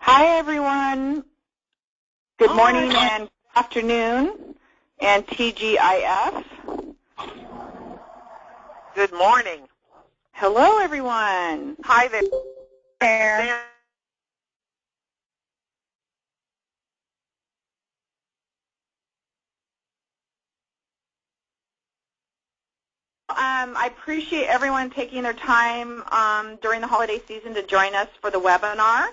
Hi, everyone. Good morning and afternoon, and TGIF. Good morning. Hello, everyone. Hi there. I appreciate everyone taking their time during the holiday season to join us for the webinar.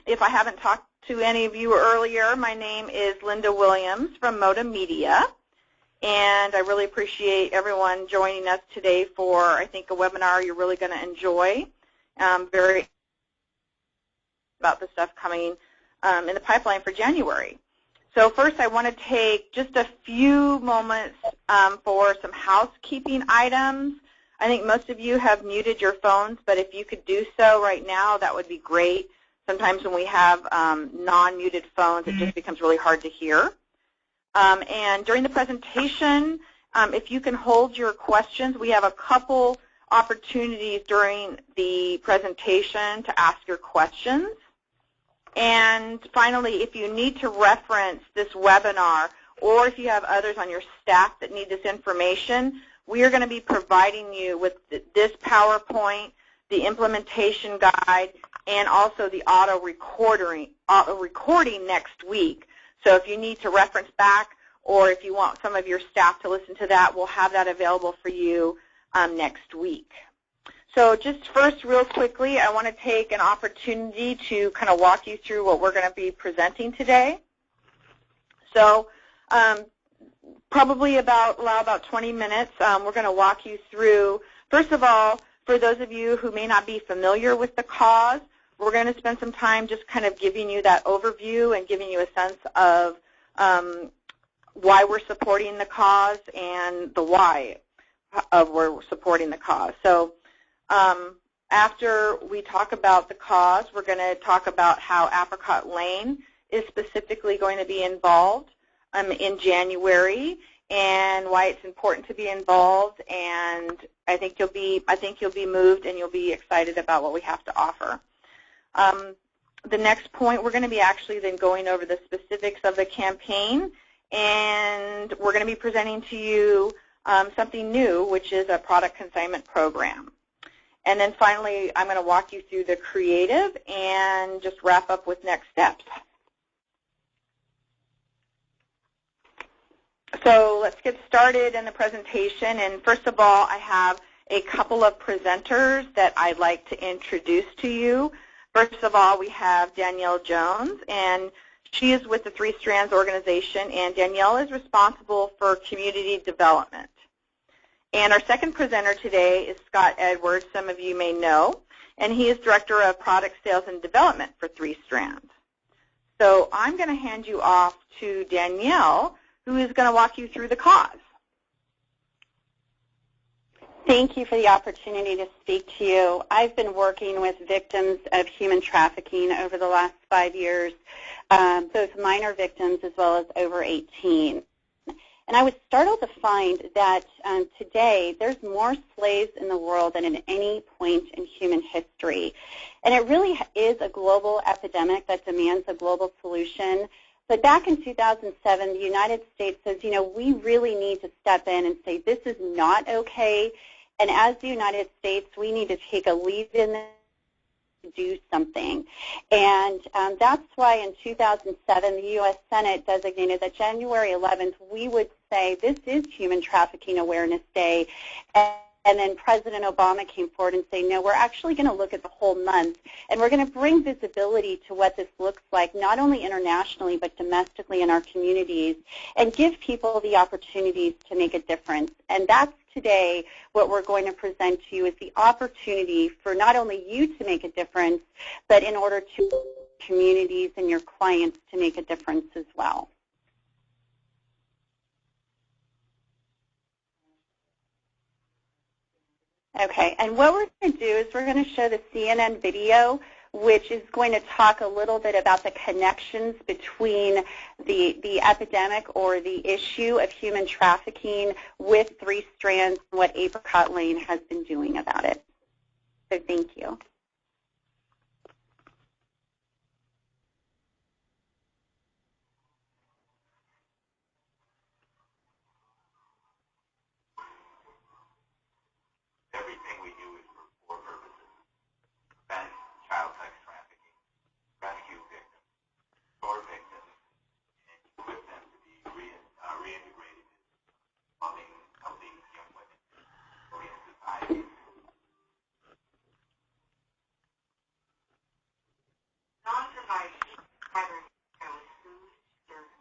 If I haven't talked to any of you earlier, my name is Linda Williams from Moda Media, and I really appreciate everyone joining us today for, I think, a webinar you're really going to enjoy. Very about the stuff coming in the pipeline for January. So first, I want to take just a few moments for some housekeeping items. I think most of you have muted your phones, but if you could do so right now, that would be great. Sometimes when we have non-muted phones, it just becomes really hard to hear. And during the presentation, if you can hold your questions, we have a couple opportunities during the presentation to ask your questions. And finally, if you need to reference this webinar, or if you have others on your staff that need this information, we are going to be providing you with this PowerPoint, the implementation guide, and also the auto recording next week. So if you need to reference back, or if you want some of your staff to listen to that, we'll have that available for you next week. So just first, real quickly, I want to take an opportunity to kind of walk you through what we're going to be presenting today. So probably allow about 20 minutes. We're going to walk you through, first of all, for those of you who may not be familiar with the cause, we're going to spend some time just kind of giving you that overview and giving you a sense of why we're supporting the cause and the why of we're supporting the cause. So after we talk about the cause, we're going to talk about how Apricot Lane is specifically going to be involved in January and why it's important to be involved. And I think you'll be moved and you'll be excited about what we have to offer. The next point, we're going to be actually then going over the specifics of the campaign, and we're going to be presenting to you something new, which is a product consignment program. And then finally, I'm going to walk you through the creative and just wrap up with next steps. So let's get started in the presentation. And first of all, I have a couple of presenters that I'd like to introduce to you. First of all, we have Danielle Jones, and she is with the Three Strands organization, and Danielle is responsible for community development. And our second presenter today is Scott Edwards, some of you may know, and he is Director of Product Sales and Development for Three Strands. So I'm going to hand you off to Danielle, who is going to walk you through the cause. Thank you for the opportunity to speak to you. I've been working with victims of human trafficking over the last 5 years, both minor victims as well as over 18. And I was startled to find that today there's more slaves in the world than at any point in human history. And it really is a global epidemic that demands a global solution. But back in 2007, the United States says, you know, we really need to step in and say this is not okay. And as the United States, we need to take a lead in this to do something. And that's why in 2007, the U.S. Senate designated that January 11th, we would say this is Human Trafficking Awareness Day. And then President Obama came forward and said, no, we're actually going to look at the whole month, and we're going to bring visibility to what this looks like, not only internationally but domestically in our communities, and give people the opportunities to make a difference. And that's today, what we're going to present to you is the opportunity for not only you to make a difference, but in order to communities and your clients to make a difference as well. Okay, and what we're going to do is we're going to show the CNN video, which is going to talk a little bit about the connections between the epidemic or the issue of human trafficking with 3 Strands and what Apricot Lane has been doing about it. So thank you. Everything we do is for 4 purposes: prevent child sex trafficking, rescue victims, restore victims, and equip them to be reintegrated as loving, healthy young women in society. Non-provided primary care with food, service,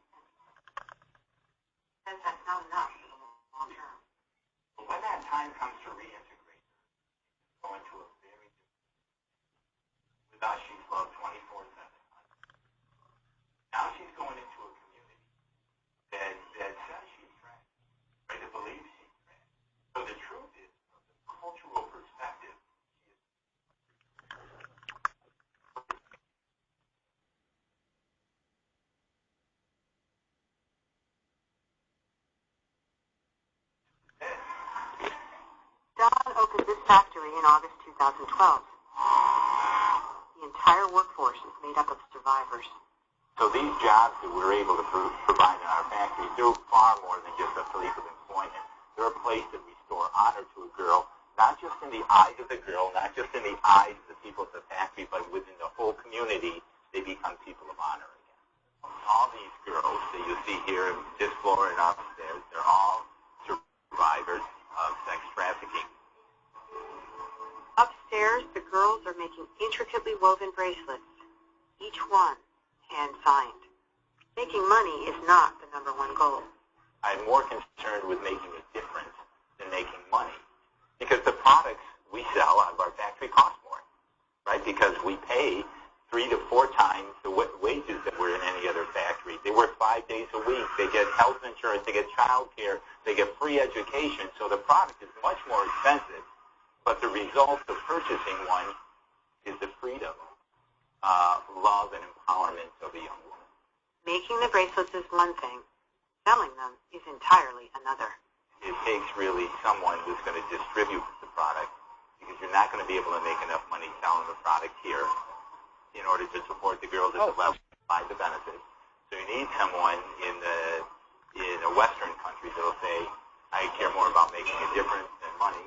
and says that's not enough for the long term. But when that time comes to reintegrate, go into a very different. With us, she's loved 24/7. Now she's going into a community that says she's trans, right? That believes she's trans. So the truth is, from the cultural perspective, she is. Don opened this factory in August 2012. The entire workforce is made up of survivors. So these jobs that we're able to provide in our factory, they're far more than just a place of employment. They're a place that restore honor to a girl, not just in the eyes of the girl, not just in the eyes of the people at the factory, but within the whole community, they become people of honor again. All these girls that you see here, this floor and upstairs, they're all survivors of sex trafficking. Upstairs, the girls are making intricately woven bracelets, each one hand-signed. Making money is not the #1 goal. I'm more concerned with making a difference than making money, because the products we sell out of our factory cost more, right? Because we pay 3 to 4 times the wages that were in any other factory. They work 5 days a week. They get health insurance. They get child care. They get free education. So the product is much more expensive. But the result of purchasing one is the freedom, love, and empowerment of a young woman. Making the bracelets is one thing. Selling them is entirely another. It takes really someone who's going to distribute the product, because you're not going to be able to make enough money selling the product here in order to support the girls at the level by the benefits. So you need someone in a Western country that will say, I care more about making a difference than money.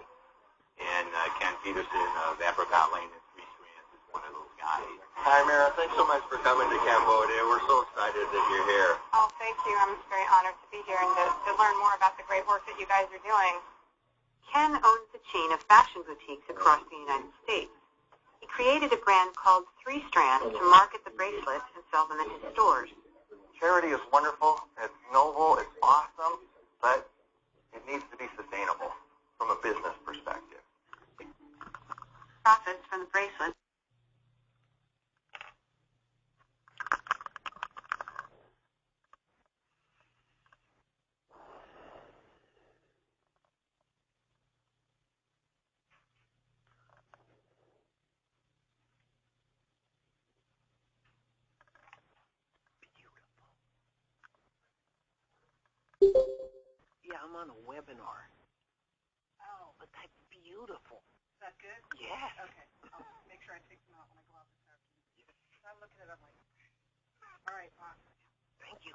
And Ken Peterson of Apricot Lane and 3 Strands is one of those guys. Hi, Mara. Thanks so much for coming to Cambodia. We're so excited that you're here. Oh, thank you. I'm very honored to be here and to learn more about the great work that you guys are doing. Ken owns a chain of fashion boutiques across the United States. He created a brand called 3 Strands to market the bracelets and sell them in his stores. Charity is wonderful. It's noble. It's awesome. But it needs to be sustainable from a business perspective. Profits from the bracelets Yeah, I'm on a webinar. Oh, but that's beautiful. Is that good? Yeah. Okay. I'll make sure I take them out when I go out this afternoon. I'm looking at it, I'm like, all right, awesome. Thank you.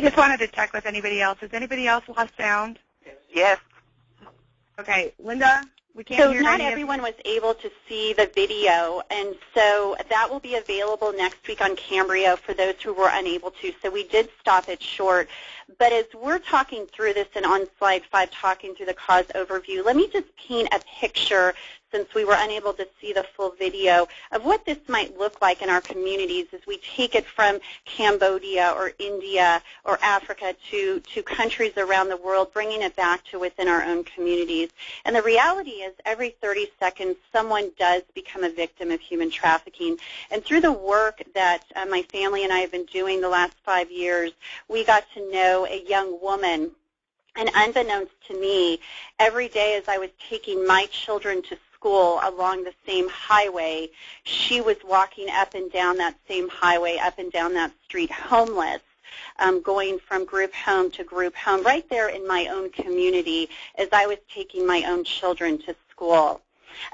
just wanted to check with anybody else. Has anybody else lost sound? Yes. Okay, Linda, we can't So hear not any everyone was able to see the video, and so that will be available next week on Cambria for those who were unable to. So we did stop it short. But as we're talking through this and on slide 5 talking through the cause overview, let me just paint a picture, since we were unable to see the full video, of what this might look like in our communities as we take it from Cambodia or India or Africa to countries around the world, bringing it back to within our own communities. And the reality is every 30 seconds someone does become a victim of human trafficking. And through the work that my family and I have been doing the last 5 years, we got to know a young woman. And unbeknownst to me, every day as I was taking my children to school along the same highway, she was walking up and down that same highway, up and down that street, homeless, going from group home to group home, right there in my own community as I was taking my own children to school.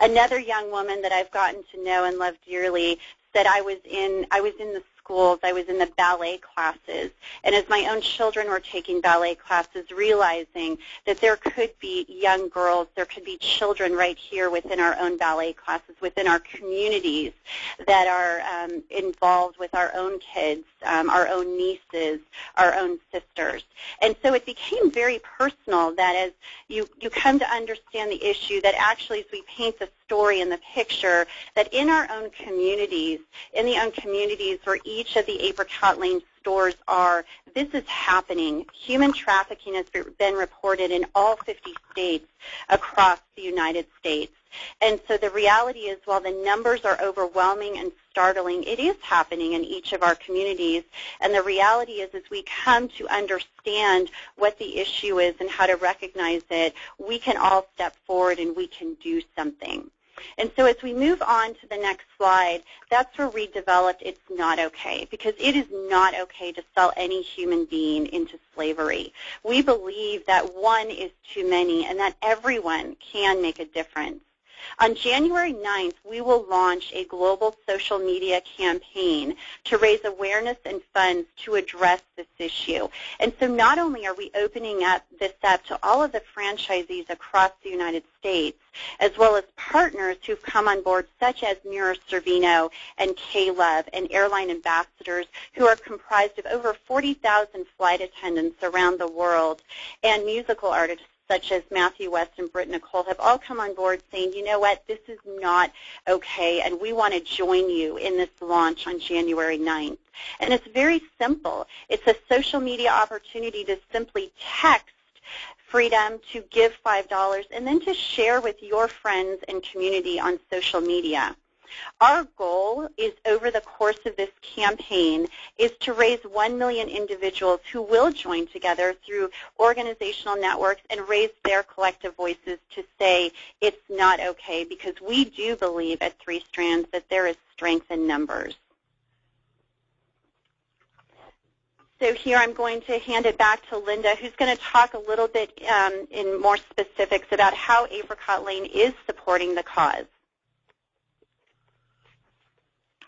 Another young woman that I've gotten to know and love dearly said I was in the schools, I was in the ballet classes, and as my own children were taking ballet classes, realizing that there could be young girls, there could be children right here within our own ballet classes, within our communities that are involved with our own kids, our own nieces, our own sisters. And so it became very personal that as you come to understand the issue, that actually as we paint the story and the picture, that in our own communities, in the own communities where each of the Apricot Lane stores are, this is happening. Human trafficking has been reported in all 50 states across the United States. And so the reality is, while the numbers are overwhelming and startling, it is happening in each of our communities. And the reality is, as we come to understand what the issue is and how to recognize it, we can all step forward and we can do something. And so as we move on to the next slide, that's where we developed It's Not Okay, because it is not okay to sell any human being into slavery. We believe that one is too many and that everyone can make a difference. On January 9th, we will launch a global social media campaign to raise awareness and funds to address this issue. And so not only are we opening this up to all of the franchisees across the United States, as well as partners who've come on board, such as Mira Servino and K-Love and airline ambassadors, who are comprised of over 40,000 flight attendants around the world, and musical artists such as Matthew West and Britt Nicole, have all come on board saying, you know what, this is not okay, and we want to join you in this launch on January 9th. And it's very simple. It's a social media opportunity to simply text freedom, to give $5, and then to share with your friends and community on social media. Our goal is, over the course of this campaign, is to raise 1 million individuals who will join together through organizational networks and raise their collective voices to say it's not okay, because we do believe at Three Strands that there is strength in numbers. So here I'm going to hand it back to Linda, who's going to talk a little bit in more specifics about how Apricot Lane is supporting the cause.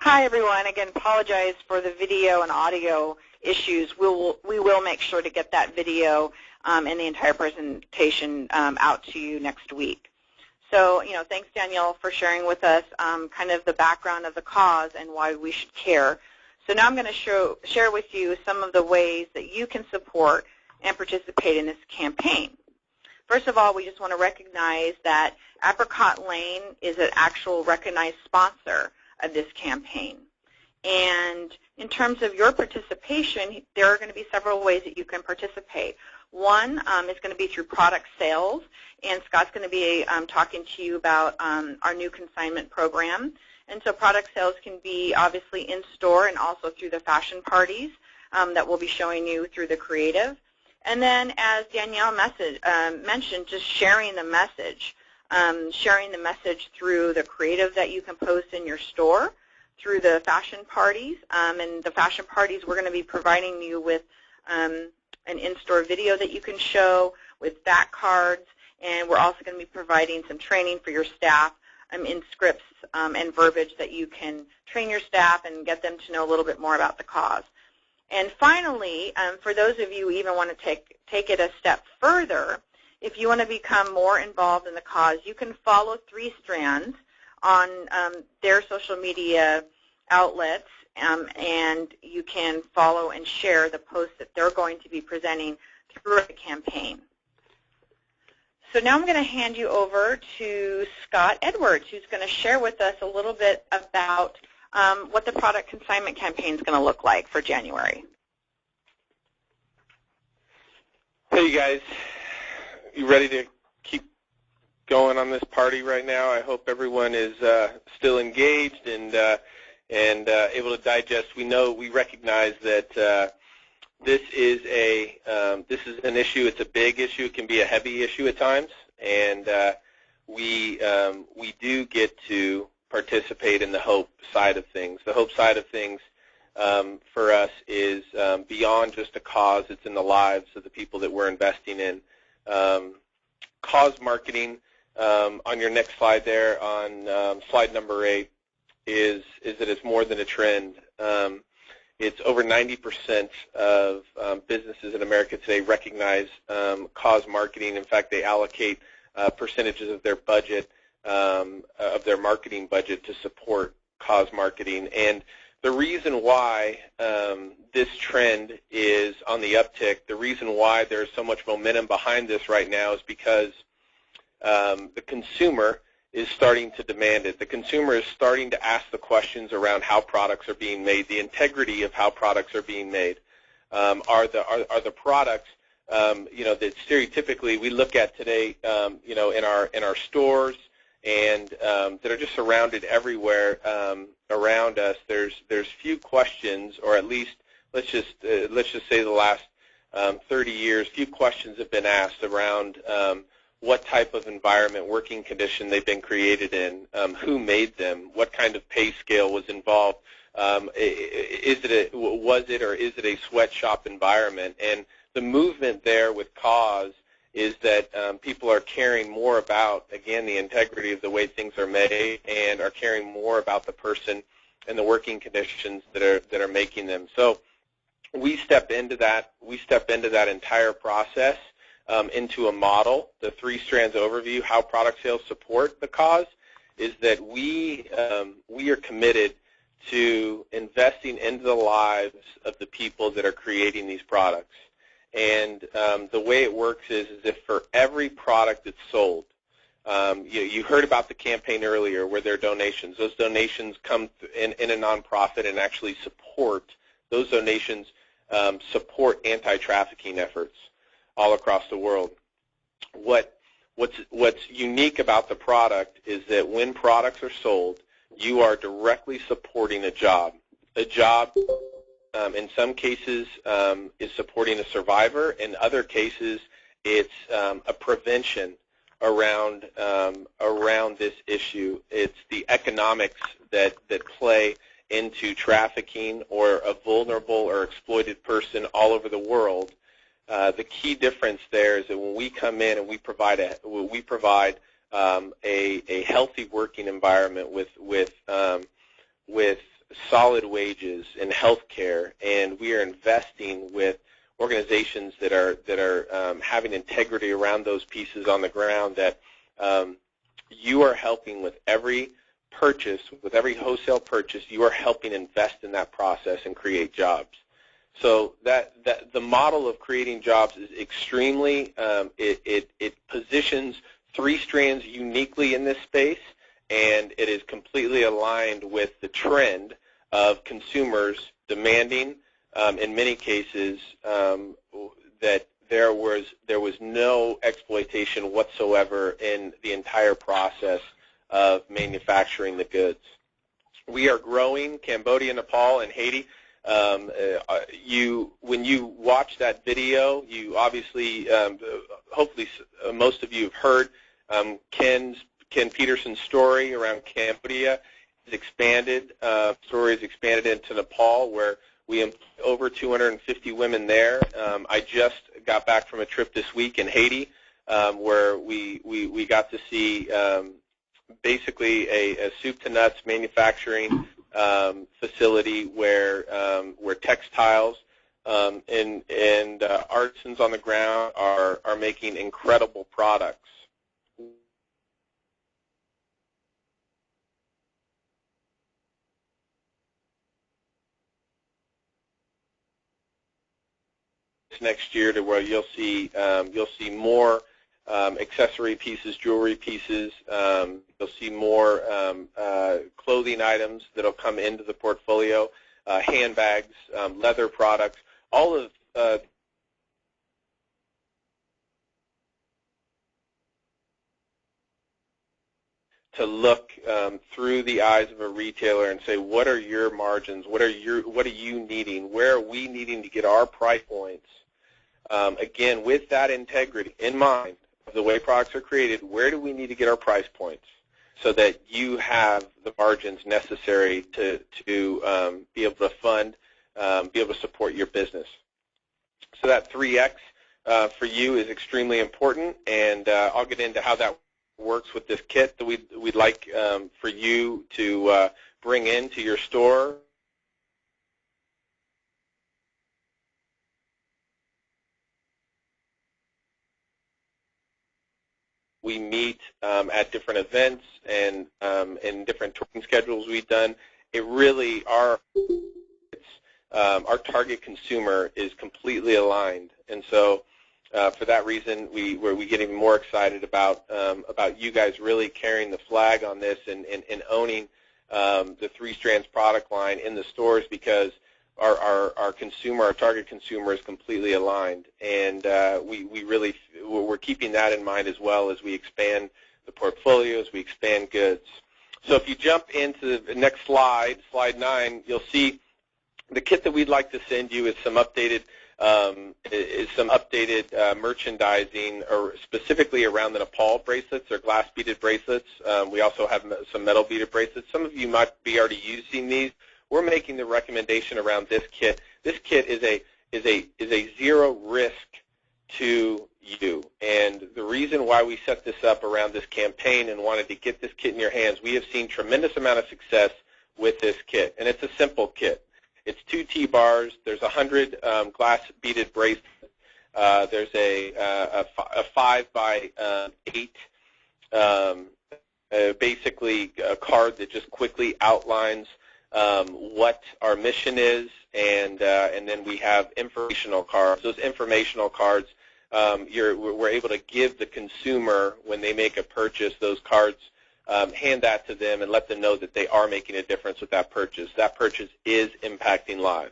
Hi, everyone. Again, apologize for the video and audio issues. We will make sure to get that video and the entire presentation out to you next week. So, thanks, Danielle, for sharing with us kind of the background of the cause and why we should care. So now I'm going to share with you some of the ways that you can support and participate in this campaign. First of all, we just want to recognize that Apricot Lane is an actual recognized sponsor of this campaign. And in terms of your participation, there are going to be several ways that you can participate. One is going to be through product sales, and Scott's going to be talking to you about our new consignment program. And so product sales can be obviously in-store and also through the fashion parties that we'll be showing you through the creative. And then, as Danielle mentioned, just sharing the message. Sharing the message through the creative that you can post in your store, through the fashion parties. And the fashion parties, we're going to be providing you with an in-store video that you can show with back cards, and we're also going to be providing some training for your staff in scripts and verbiage that you can train your staff and get them to know a little bit more about the cause. And finally, for those of you who even want to take it a step further, if you want to become more involved in the cause, you can follow 3 Strands on their social media outlets, and you can follow and share the posts that they're going to be presenting through the campaign. So now I'm going to hand you over to Scott Edwards, who's going to share with us a little bit about what the product consignment campaign is going to look like for January. Hey, you guys. You ready to keep going on this party right now? I hope everyone is still engaged and able to digest. We recognize that this is an issue. It's a big issue. It can be a heavy issue at times, and we do get to participate in the hope side of things. The hope side of things for us is beyond just a cause. It's in the lives of the people that we're investing in. Cause marketing on your next slide there, on slide number 8, is that it's more than a trend. It's over 90% of businesses in America today recognize cause marketing. In fact, they allocate percentages of their budget, of their marketing budget, to support cause marketing. And the reason why this trend is on the uptick, the reason why there's so much momentum behind this right now, is because the consumer is starting to demand it. The consumer is starting to ask the questions around how products are being made, the integrity of how products are being made. Are the products, that stereotypically we look at today, in our stores, and that are just surrounded everywhere around us. There's few questions, or at least let's just say the last 30 years, few questions have been asked around what type of environment, working condition they've been created in, who made them, what kind of pay scale was involved, was it or is it a sweatshop environment? And the movement there with cause is that people are caring more about, again, the integrity of the way things are made, and are caring more about the person and the working conditions that are making them. So we step into that entire process into a model. The 3 Strands overview, how product sales support the cause, is that we are committed to investing into the lives of the people that are creating these products. And the way it works is if for every product that's sold, you heard about the campaign earlier where there are donations. Those donations come in a nonprofit and actually support, those donations support anti-trafficking efforts all across the world. What's unique about the product is that when products are sold, you are directly supporting a job. A job, in some cases, is supporting a survivor. In other cases, it's a prevention around this issue. It's the economics that play into trafficking or a vulnerable or exploited person all over the world. The key difference there is that when we come in and we provide a healthy working environment with solid wages and health care, and we are investing with organizations that are having integrity around those pieces on the ground, that you are helping with every purchase, with every wholesale purchase, you are helping invest in that process and create jobs. So that the model of creating jobs is extremely, it positions 3 Strands uniquely in this space, and it is completely aligned with the trend of consumers demanding, in many cases, that there was no exploitation whatsoever in the entire process of manufacturing the goods. We are growing. Cambodia, Nepal, and Haiti. When you watch that video, you obviously, hopefully, most of you have heard Ken Peterson's story around Cambodia. Is expanded. Story is expanded into Nepal, where we employ over 250 women there. I just got back from a trip this week in Haiti, where we got to see basically a soup to nuts manufacturing facility where textiles and artisans on the ground are making incredible products. Next year to where you'll see more accessory pieces, jewelry pieces. You'll see more clothing items that'll come into the portfolio, handbags, leather products, all of to look through the eyes of a retailer and say, what are your margins? What are you needing? Where are we needing to get our price points? Again, with that integrity in mind, the way products are created, where do we need to get our price points so that you have the margins necessary to be able to fund, be able to support your business? So that 3X for you is extremely important, and I'll get into how that works with this kit that we'd like for you to bring into your store. We meet at different events and in different touring schedules we've done. It really our target consumer is completely aligned, and so for that reason we get even more excited about you guys really carrying the flag on this and owning the 3 Strands product line in the stores, because our consumer, our target consumer, is completely aligned, and we're keeping that in mind as well as we expand the portfolio, as we expand goods. So if you jump into the next slide, slide 9, you'll see the kit that we'd like to send you is some updated merchandising, or specifically around the Nepal bracelets or glass beaded bracelets. We also have some metal beaded bracelets. Some of you might be already using these. We're making the recommendation around this kit. This kit is a zero risk to you, and the reason why we set this up around this campaign and wanted to get this kit in your hands, we have seen tremendous amount of success with this kit, and it's a simple kit. It's 2 T-bars. There's 100 glass beaded bracelets. There's a 5x8, basically a card that just quickly outlines what our mission is, and then we have informational cards. Those informational cards, we're able to give the consumer, when they make a purchase, those cards, hand that to them and let them know that they are making a difference with that purchase. That purchase is impacting lives.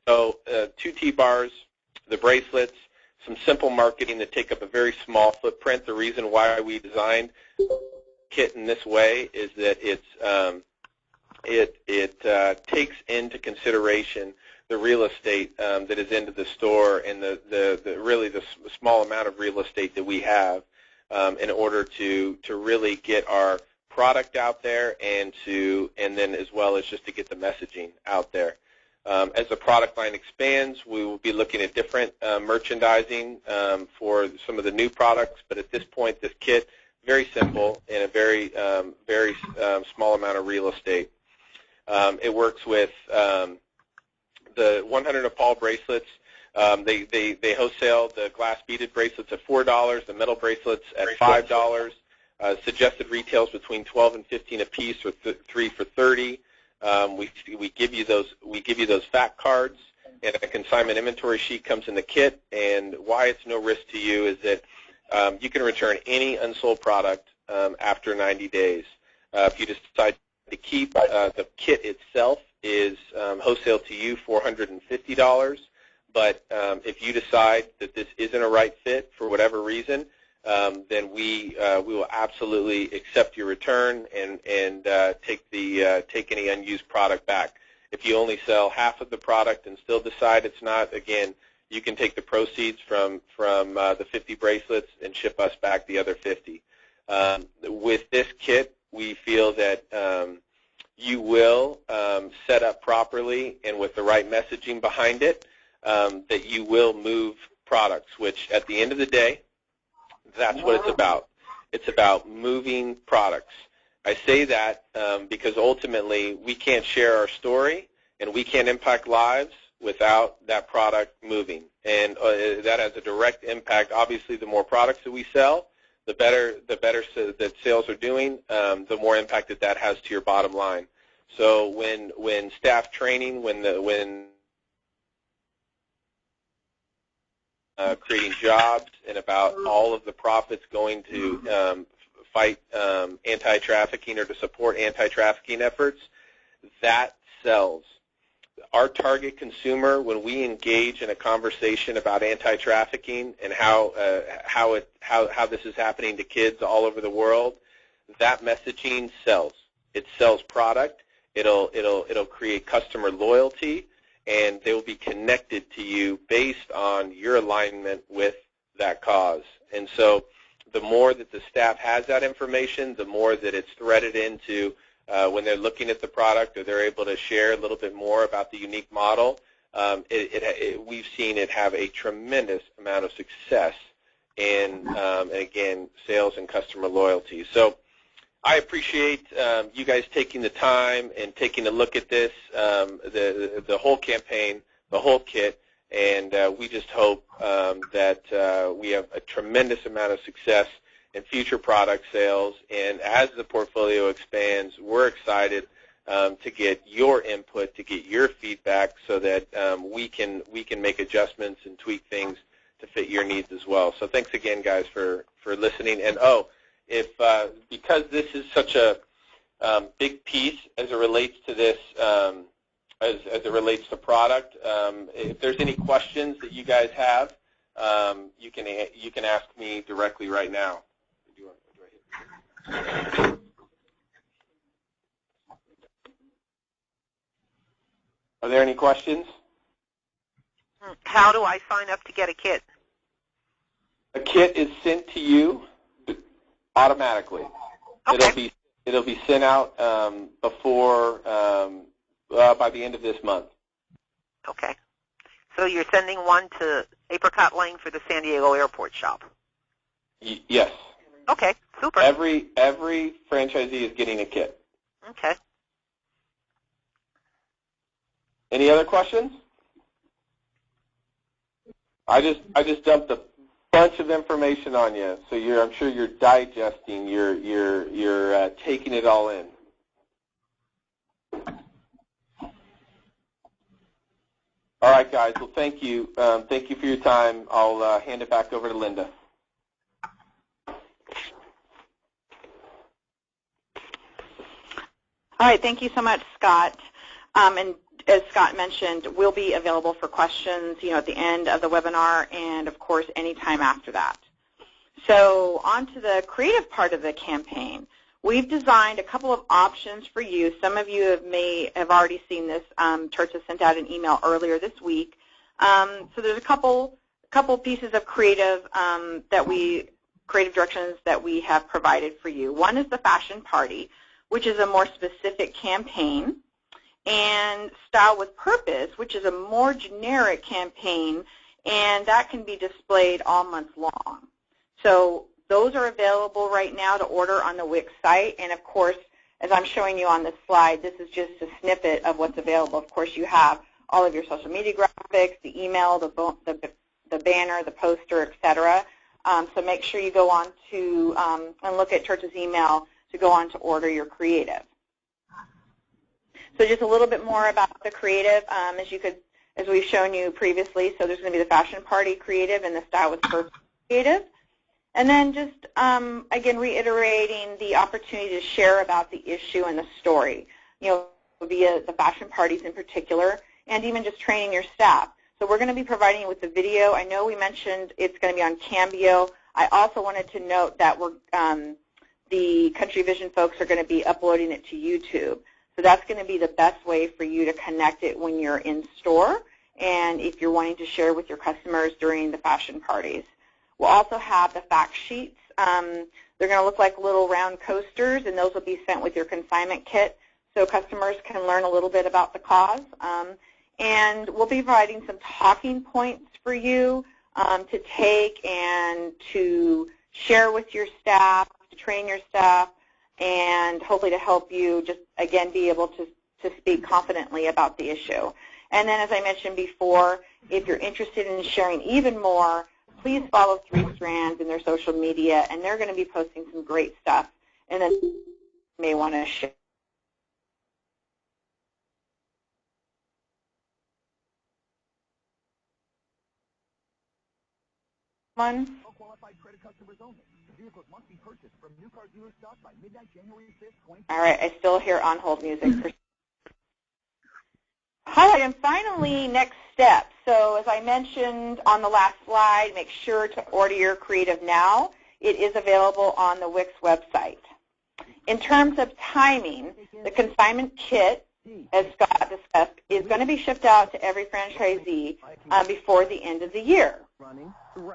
So 2 T-bars, the bracelets, some simple marketing that take up a very small footprint. The reason why we designed the kit in this way is that it takes into consideration the real estate that is into the store, and really the small amount of real estate that we have in order to really get our product out there, and then as well as just to get the messaging out there. As the product line expands, we will be looking at different merchandising for some of the new products, but at this point, this kit, very simple and a very small amount of real estate. It works with the 100 Nepal bracelets. They wholesale the glass beaded bracelets at $4, the metal bracelets at $5. Suggested retails between $12 and $15 a piece, or 3 for $30. We give you those fact cards, and a consignment inventory sheet comes in the kit. And why it's no risk to you is that you can return any unsold product after 90 days. If you decide to keep, the kit itself is wholesale to you $450. But if you decide that this isn't a right fit for whatever reason, then we will absolutely accept your return and take any unused product back. If you only sell half of the product and still decide it's not, again, you can take the proceeds from the 50 bracelets and ship us back the other 50. With this kit, we feel that you will set up properly and with the right messaging behind it, that you will move products, which at the end of the day, that's what it's about. It's about moving products. I say that because ultimately we can't share our story and we can't impact lives without that product moving. And that has a direct impact. Obviously, the more products that we sell, the better that sales are doing, the more impact that has to your bottom line. So when staff training, when creating jobs, and about all of the profits going to fight anti-trafficking or to support anti-trafficking efforts, that sells. Our target consumer, when we engage in a conversation about anti-trafficking and how this is happening to kids all over the world, that messaging sells. It sells product. It'll create customer loyalty, and they will be connected to you based on your alignment with that cause. And so the more that the staff has that information, the more that it's threaded into when they're looking at the product, or they're able to share a little bit more about the unique model. We've seen it have a tremendous amount of success in, again, sales and customer loyalty. So I appreciate you guys taking the time and taking a look at this, the whole campaign, the whole kit, and we just hope that we have a tremendous amount of success in future product sales. And as the portfolio expands, we're excited to get your input, to get your feedback, so that we can make adjustments and tweak things to fit your needs as well. So thanks again, guys, for listening. And if because this is such a big piece as it relates to this, as it relates to product, if there's any questions that you guys have, you can ask me directly right now. Are there any questions? How do I sign up to get a kit? A kit is sent to you automatically. Okay. It'll be sent out before by the end of this month. Okay. So you're sending one to Apricot Lane for the San Diego Airport shop? Yes. Okay, super. Every franchisee is getting a kit. Okay. Any other questions? I just dumped a bunch of information on you, so I'm sure you're digesting. You're taking it all in. All right, guys. Well, thank you. Thank you for your time. I'll hand it back over to Linda. All right, thank you so much, Scott. And as Scott mentioned, we'll be available for questions, at the end of the webinar, and of course, anytime after that. So on to the creative part of the campaign. We've designed a couple of options for you. Some of you may have already seen this. Church has sent out an email earlier this week. So there's a couple pieces of creative creative directions that we have provided for you. One is the fashion party, which is a more specific campaign, and Style with Purpose, which is a more generic campaign, and that can be displayed all month long. So those are available right now to order on the Wix site, and of course, as I'm showing you on this slide, this is just a snippet of what's available. Of course, you have all of your social media graphics, the email, the banner, the poster, etc. So make sure you go on to and look at Church's email to go on to order your creative. So just a little bit more about the creative, as we've shown you previously. So there's going to be the fashion party creative and the Style with Purpose creative. And then just, again, reiterating the opportunity to share about the issue and the story, via the fashion parties in particular, and even just training your staff. So we're going to be providing you with the video. I know we mentioned it's going to be on Cambio. I also wanted to note that the Country Vision folks are going to be uploading it to YouTube. So that's going to be the best way for you to connect it when you're in store and if you're wanting to share with your customers during the fashion parties. We'll also have the fact sheets. They're going to look like little round coasters, and those will be sent with your consignment kit so customers can learn a little bit about the cause. And we'll be providing some talking points for you to take and to share with your staff, to train your staff, and hopefully to help you just, again, be able to speak confidently about the issue. And then, as I mentioned before, if you're interested in sharing even more, please follow 3 Strands in their social media, and they're going to be posting some great stuff. And then you may want to share. One. Qualified credit customers only. Vehicles must be purchased from new car dealer stock by midnight January 5th, 2020. All right, I still hear on-hold music. All right, and finally, next step. So as I mentioned on the last slide, make sure to order your Creative now. It is available on the Wix website. In terms of timing, the consignment kit, as Scott discussed, is going to be shipped out to every franchisee before the end of the year.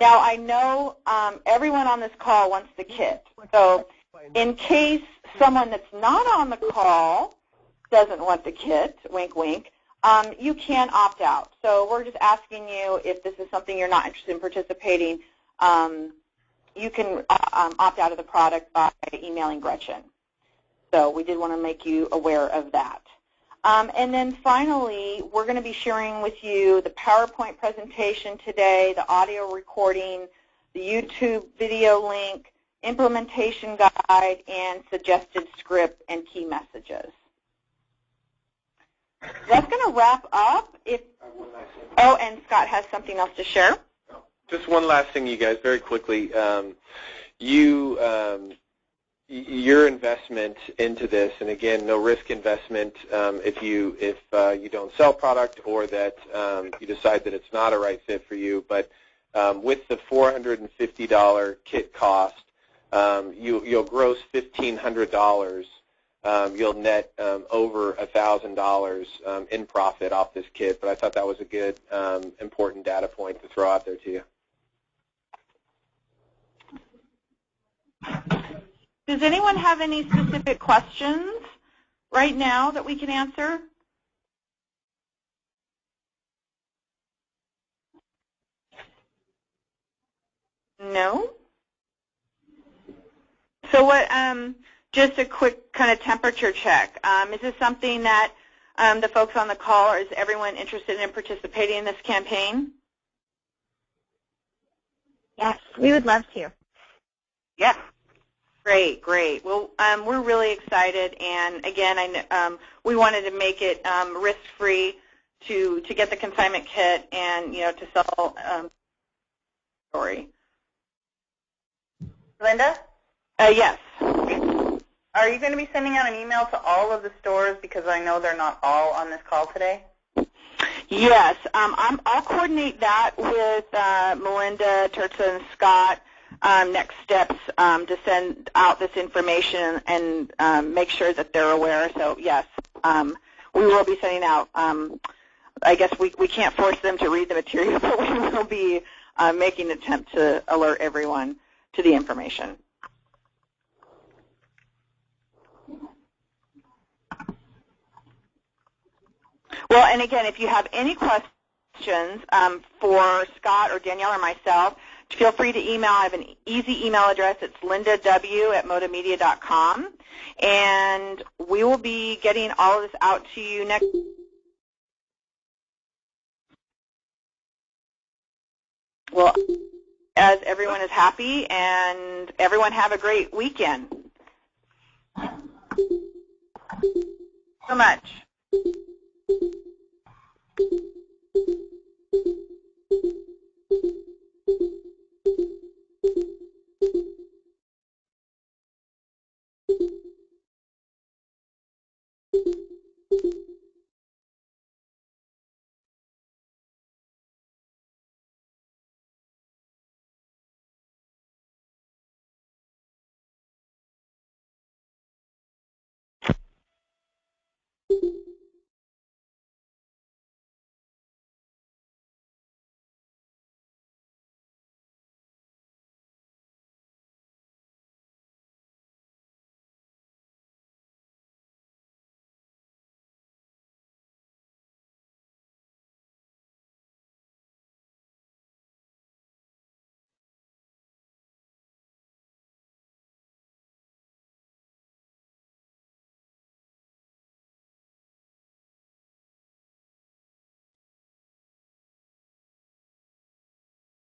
Now, I know everyone on this call wants the kit. So in case someone that's not on the call doesn't want the kit, wink, wink, you can opt out. So we're just asking you, if this is something you're not interested in participating, you can opt out of the product by emailing Gretchen. So we did want to make you aware of that. And then finally, we're going to be sharing with you the PowerPoint presentation today, the audio recording, the YouTube video link, implementation guide, and suggested script and key messages. That's going to wrap up. Oh, and Scott has something else to share. Just one last thing, you guys, very quickly. Your investment into this, and again, no risk investment if you don't sell product or that you decide that it's not a right fit for you. But with the $450 kit cost, you'll gross $1,500. You'll net over $1,000 in profit off this kit. But I thought that was a good, important data point to throw out there to you. Does anyone have any specific questions right now that we can answer? No? So what, just a quick kind of temperature check. Is this something that the folks on the call, or is everyone interested in participating in this campaign? Yes, we would love to. Yes. Great, great. Well, we're really excited, and again, we wanted to make it risk-free to get the consignment kit and to sell story. Linda? Yes. Are you going to be sending out an email to all of the stores, because I know they're not all on this call today? Yes, I'll coordinate that with Melinda, Terza, and Scott. Next steps to send out this information and make sure that they're aware. So yes, we will be sending out. I guess we can't force them to read the material, but we will be making an attempt to alert everyone to the information. Well, and again, if you have any questions for Scott or Danielle or myself, feel free to email. I have an easy email address. It's lindaw@modamedia.com, and we will be getting all of this out to you next. Well, as everyone is happy, and everyone have a great weekend. So much.